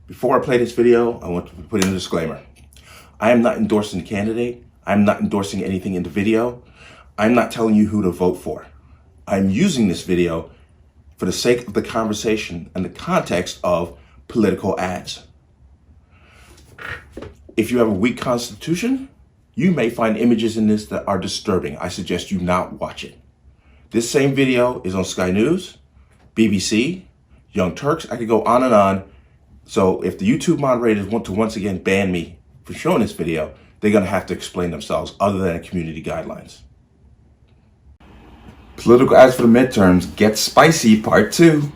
Before I play this video, I want to put in a disclaimer. I am not endorsing the candidate. I'm not endorsing anything in the video. I'm not telling you who to vote for. I'm using this video for the sake of the conversation and the context of political ads. If you have a weak constitution, you may find images in this that are disturbing. I suggest you not watch it. This same video is on Sky News, BBC, Young Turks. I could go on and on. So if the YouTube moderators want to once again ban me for showing this video, they're going to have to explain themselves other than community guidelines. Political ads for the midterms get spicy, part 2.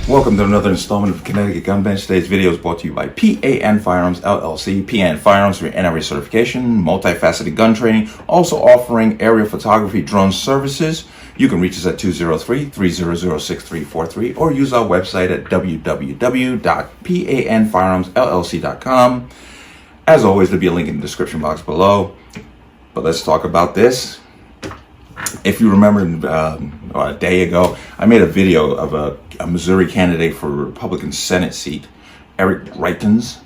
Welcome to another installment of Connecticut Gun Bench. Today's video is brought to you by P.A.N. Firearms, LLC. P.A.N. Firearms for NRA certification, multifaceted gun training, also offering aerial photography drone services. You can reach us at 203-300-6343 or use our website at www.panfirearmsllc.com. As always, there'll be a link in the description box below. But let's talk about this. If you remember a day ago, I made a video of a Missouri candidate for a Republican Senate seat, Eric Greitens,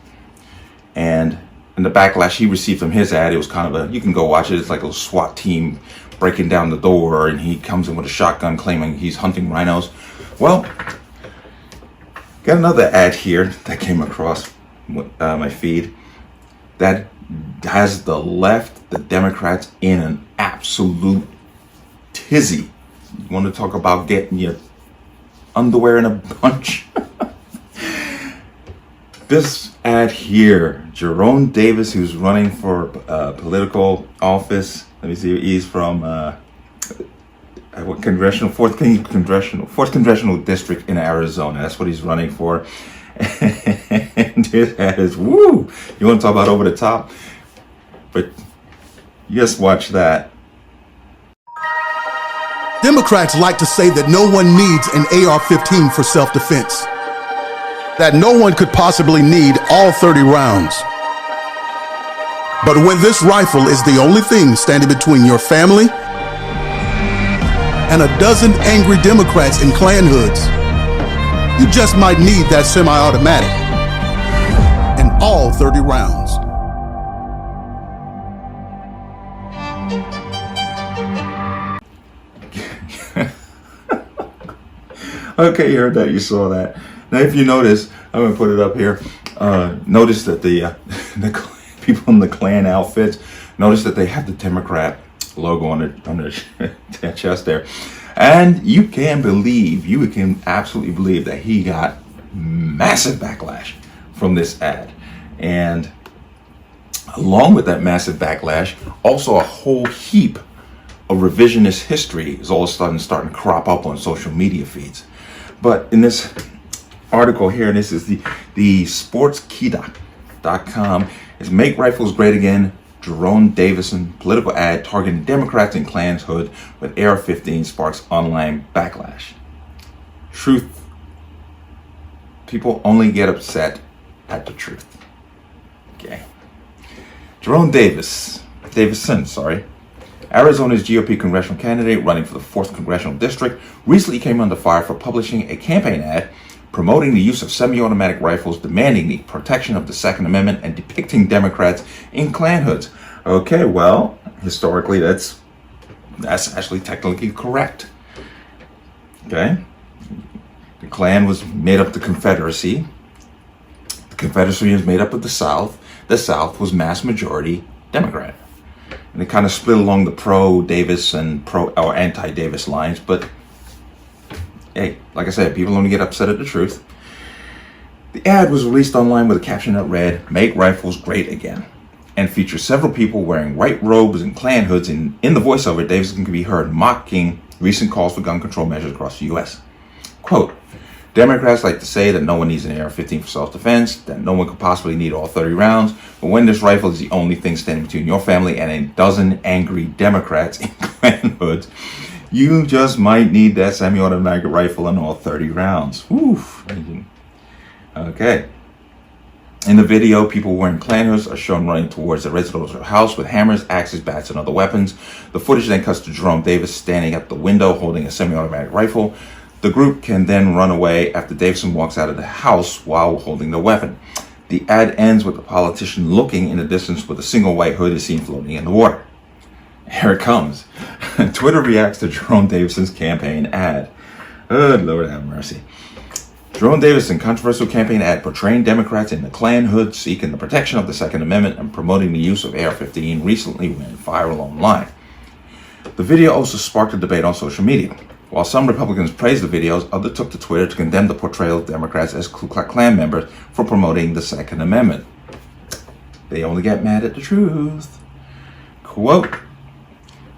and in the backlash he received from his ad, it was kind of you can go watch it, it's like a SWAT team breaking down the door and he comes in with a shotgun claiming he's hunting rhinos. Well, got another ad here that came across my feed that has the left, the Democrats, in an absolute tizzy. You want to talk about getting your underwear in a bunch? This ad here, Jerone Davis, who's running for political office. Let me see, he's from what fourth congressional district in Arizona. That's what he's running for. And this ad is woo. You want to talk about over the top? But just watch that. Democrats like to say that no one needs an AR-15 for self-defense, that no one could possibly need all 30 rounds. But when this rifle is the only thing standing between your family and a dozen angry Democrats in Klan hoods, you just might need that semi-automatic and all 30 rounds. Okay, you heard that, you saw that. Now, if you notice, I'm gonna put it up here. Notice that the people in the Klan outfits, notice that they have the Democrat logo on their chest there, and you can absolutely believe that he got massive backlash from this ad, and along with that massive backlash, also a whole heap of revisionist history is all of a sudden starting to crop up on social media feeds. But in this article here, and this is the sportskey.com, is Make Rifles Great Again, Jerone Davison political ad targeting Democrats in Klan's hood with AR-15 sparks online backlash. Truth. People only get upset at the truth. Okay. Jerone Davison, Arizona's GOP congressional candidate running for the 4th congressional district, recently came under fire for publishing a campaign ad promoting the use of semi-automatic rifles, demanding the protection of the Second Amendment, and depicting Democrats in Klan hoods. Okay, well, historically, that's actually technically correct. Okay? The Klan was made up of the Confederacy. The Confederacy was made up of the South. The South was mass majority Democrat. And they kind of split along the pro-Davis and or anti-Davis lines. But, hey, like I said, people only get upset at the truth. The ad was released online with a caption that read, "Make Rifles Great Again," and features several people wearing white robes and Klan hoods. And in the voiceover, Davison can be heard mocking recent calls for gun control measures across the U.S. Quote, "Democrats like to say that no one needs an AR-15 for self-defense, that no one could possibly need all 30 rounds, but when this rifle is the only thing standing between your family and a dozen angry Democrats in Klan hoods, you just might need that semi-automatic rifle and all 30 rounds. Whew. Okay. In the video, people wearing Klan hoods are shown running towards the residential house with hammers, axes, bats, and other weapons. The footage then cuts to Jerome Davis standing at the window holding a semi-automatic rifle. The group can then run away after Davison walks out of the house while holding the weapon. The ad ends with the politician looking in the distance with a single white hood is seen floating in the water. Here it comes. Twitter reacts to Jerome Davison's campaign ad. Good Lord have mercy. Jerome Davison controversial campaign ad portraying Democrats in the Klan hood seeking the protection of the Second Amendment and promoting the use of AR-15 recently went viral online. The video also sparked a debate on social media. While some Republicans praised the videos, others took to Twitter to condemn the portrayal of Democrats as Ku Klux Klan members for promoting the Second Amendment. They only get mad at the truth. Quote,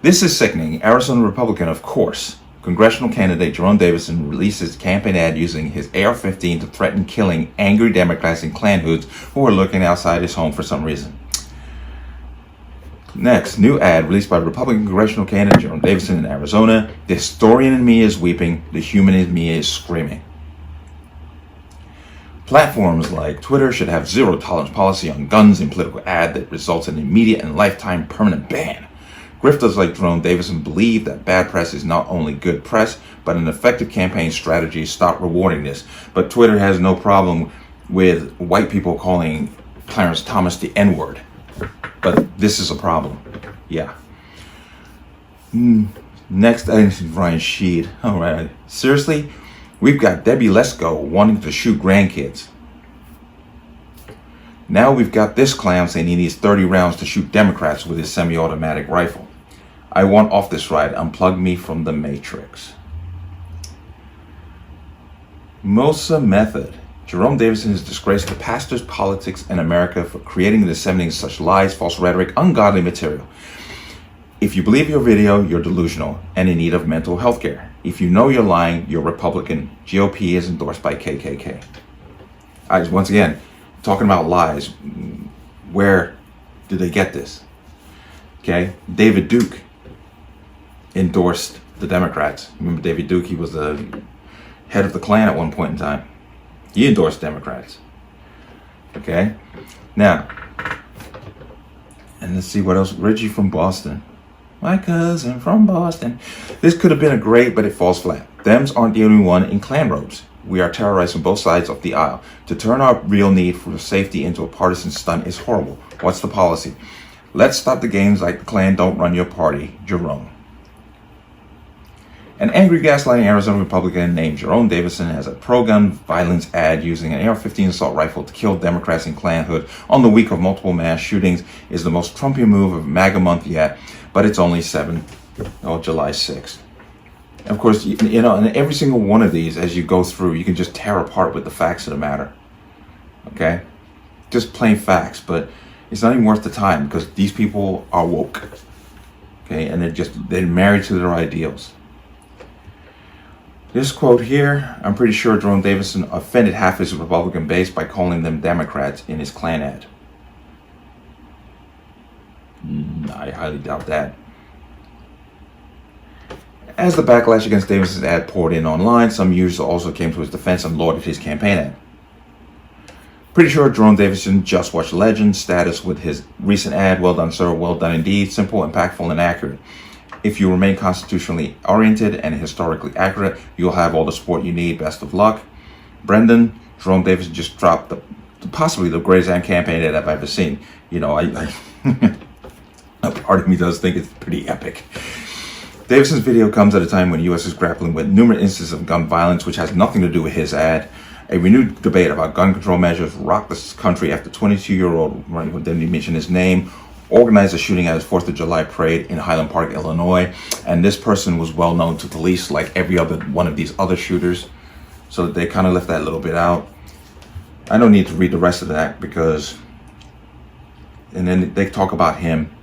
"This is sickening. Arizona Republican, of course. Congressional candidate Jerone Davison released his campaign ad using his AR-15 to threaten killing angry Democrats in Klan hoods who were lurking outside his home for some reason." Next, new ad released by Republican congressional candidate Jerone Davison in Arizona. "The historian in me is weeping. The human in me is screaming." Platforms like Twitter should have zero tolerance policy on guns in political ad that results in immediate and lifetime permanent ban. Grifters like Jerome Davison believe that bad press is not only good press, but an effective campaign strategy. Stop rewarding this. But Twitter has no problem with white people calling Clarence Thomas the N-word. But this is a problem. Yeah. Next, Ryan Sheed. All right. Seriously? We've got Debbie Lesko wanting to shoot grandkids. Now we've got this clown saying he needs 30 rounds to shoot Democrats with his semi-automatic rifle. I want off this ride. Unplug me from the Matrix. Mosa Method. Jerome Davison has disgraced the pastor's politics in America for creating and disseminating such lies, false rhetoric, ungodly material. If you believe your video, you're delusional and in need of mental health care. If you know you're lying, you're Republican. GOP is endorsed by KKK. Once again, talking about lies. Where did they get this? Okay, David Duke endorsed the Democrats. Remember David Duke? He was the head of the Klan at one point in time. He endorsed Democrats. Okay, now, and let's see what else. Reggie from Boston. My cousin from Boston. This could have been a great, but it falls flat. Dems aren't the only one in Klan robes. We are terrorized on both sides of the aisle. To turn our real need for safety into a partisan stunt is horrible. What's the policy? Let's stop the games like the Klan don't run your party. Jerome. An angry gaslighting Arizona Republican named Jerome Davison has a pro-gun violence ad using an AR-15 assault rifle to kill Democrats in Klan hood on the week of multiple mass shootings is the most Trumpian move of MAGA month yet, but it's only July 6th. Of course, you know, and every single one of these, as you go through, you can just tear apart with the facts of the matter. Okay? Just plain facts, but it's not even worth the time because these people are woke. Okay? And they're married to their ideals. This quote here, I'm pretty sure Jerome Davison offended half his Republican base by calling them Democrats in his Klan ad. I highly doubt that. As the backlash against Davison's ad poured in online, some users also came to his defense and lauded his campaign ad. Pretty sure Jerome Davison just watched Legend status with his recent ad. Well done, sir. Well done indeed. Simple, impactful, and accurate. If you remain constitutionally oriented and historically accurate, you'll have all the support you need. Best of luck. Brendan, Jerome Davison just dropped possibly the greatest ad campaign that I've ever seen. You know, a part of me does think it's pretty epic. Davison's video comes at a time when the U.S. is grappling with numerous instances of gun violence, which has nothing to do with his ad. A renewed debate about gun control measures rocked this country after 22-year-old, didn't even mention his name, organized a shooting at his 4th of July parade in Highland Park, Illinois. And this person was well known to police like every other one of these other shooters. So they kind of left that little bit out. I don't need to read the rest of that because, and then they talk about him.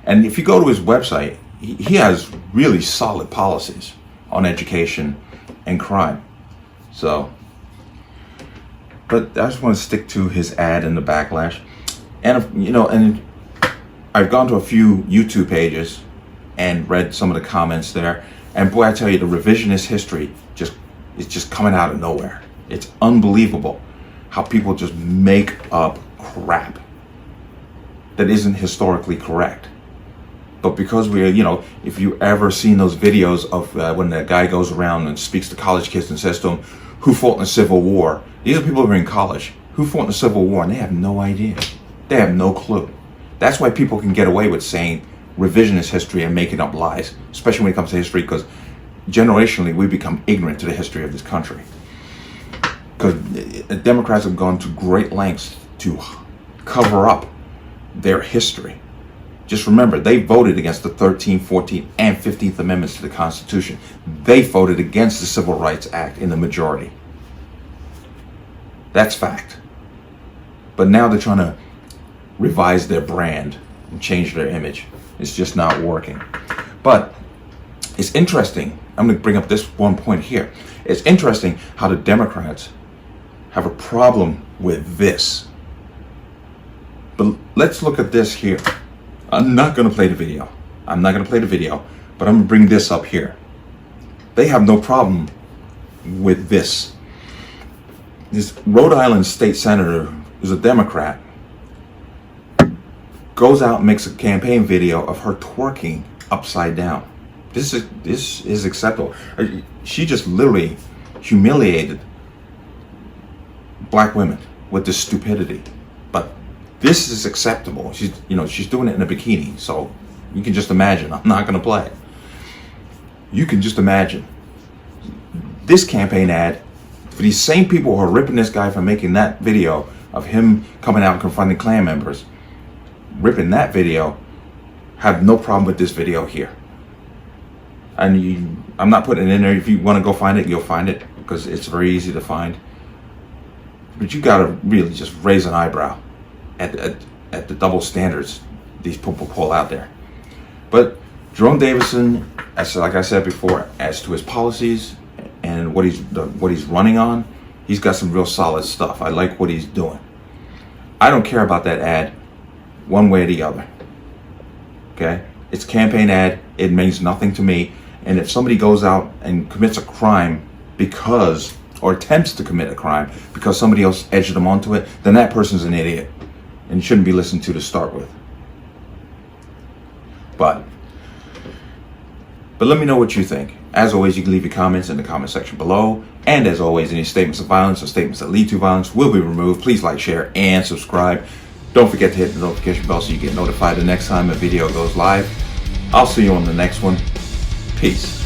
And if you go to his website, he has really solid policies on education and crime. So, but I just want to stick to his ad and the backlash. And, you know, and I've gone to a few YouTube pages and read some of the comments there. And boy, I tell you, the revisionist history is just coming out of nowhere. It's unbelievable how people just make up crap that isn't historically correct. But because we're, if you ever seen those videos of when that guy goes around and speaks to college kids and says to them, who fought in the Civil War? These are people who are in college. Who fought in the Civil War? And they have no idea. They have no clue. That's why people can get away with saying revisionist history and making up lies, especially when it comes to history, because generationally we become ignorant to the history of this country. Because Democrats have gone to great lengths to cover up their history. Just remember, they voted against the 13th, 14th, and 15th Amendments to the Constitution. They voted against the Civil Rights Act in the majority. That's fact. But now they're trying to revise their brand and change their image. It's just not working. But it's interesting. I'm going to bring up this one point here. It's interesting how the Democrats have a problem with this. But let's look at this here. I'm not going to play the video. but I'm going to bring this up here. They have no problem with this. This Rhode Island state senator, who's a Democrat, goes out and makes a campaign video of her twerking upside down. This is acceptable. She just literally humiliated black women with this stupidity. But this is acceptable. She's doing it in a bikini, so you can just imagine. I'm not going to play it. You can just imagine this campaign ad for these same people who are ripping this guy for making that video of him coming out and confronting Klan members. Ripping that video, have no problem with this video here. And I'm not putting it in there. If you want to go find it, you'll find it, because it's very easy to find. But you got to really just raise an eyebrow at the double standards these people pull out there. But Jerone Davison, like I said before, as to his policies and what he's running on, he's got some real solid stuff. I like what he's doing. I don't care about that ad one way or the other. Okay? It's a campaign ad. It means nothing to me. And if somebody goes out and commits a crime or attempts to commit a crime because somebody else edged them onto it, then that person's an idiot and shouldn't be listened to start with. But let me know what you think. As always, you can leave your comments in the comment section below. And as always, any statements of violence or statements that lead to violence will be removed. Please like, share, and subscribe. Don't forget to hit the notification bell so you get notified the next time a video goes live. I'll see you on the next one. Peace.